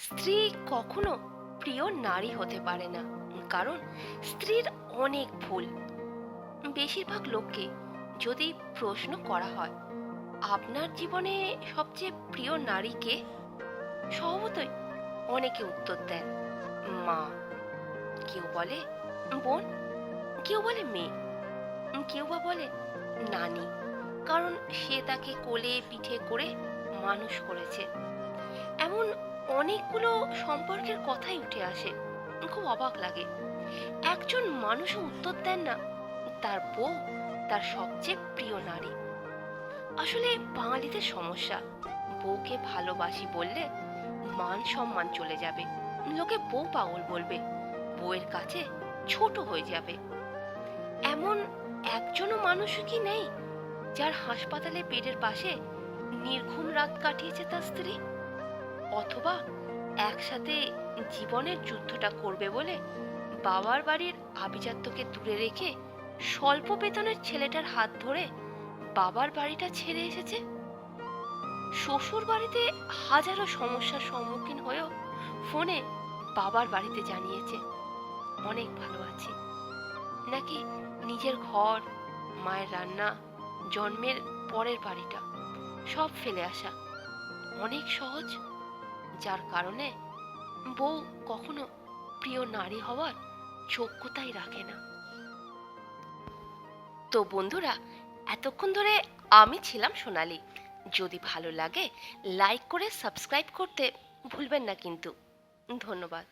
স্ত্রী কখনো প্রিয় নারী হতে পারে না, কারণ স্ত্রীর অনেক ভুল। বেশিরভাগ লোককে যদি প্রশ্ন করা হয় আপনার জীবনে সবচেয়ে প্রিয় নারী কে, স্বভাবতই অনেকে উত্তর দেন মা, কেউ বলে বোন, কেউ বলে মেয়ে, কেউ বা বলে নানি, কারণ সে তাকে কোলে পিঠে করে মানুষ করেছে। এমন অনেকগুলো সম্পর্কের কথাই উঠে আসে। খুব অবাক লাগে, একজন মানুষও উত্তর দেন না তার বউ তার সবচেয়ে প্রিয় নারী। আসলে বাঙালিদের সমস্যা, বউকে ভালোবাসি বললে মান সম্মান চলে যাবে, লোকে বউ পাগল বলবে, বউয়ের কাছে ছোট হয়ে যাবে। এমন একজনও মানুষ কি নেই যার হাসপাতালে বেডের পাশে নির্ঘুম রাত কাটিয়েছে তার স্ত্রী, অথবা একসাথে জীবনের যুদ্ধটা করবে বলে বাবার বাড়ির আভিজাত্যকে দূরে রেখে স্বল্প বেতনের ছেলেটার হাত ধরে বাবার বাড়িটা ছেড়ে এসেছে। শ্বশুর বাড়িতে হাজারো সমস্যার সম্মুখীন হয়েও ফোনে বাবার বাড়িতে জানিয়েছে অনেক ভালো আছি। নাকি নিজের ঘর, মায়ের রান্না, জন্মের পরের বাড়িটা সব ফেলে আসা অনেক সহজ, যার কারণে বউ কখনো প্রিয় নারী হওয়ার যোগ্যতাই রাখে না। তো বন্ধুরা, এতক্ষণ ধরে আমি ছিলাম সোনালি। যদি ভালো লাগে লাইক করে সাবস্ক্রাইব করতে ভুলবেন না কিন্তু। ধন্যবাদ।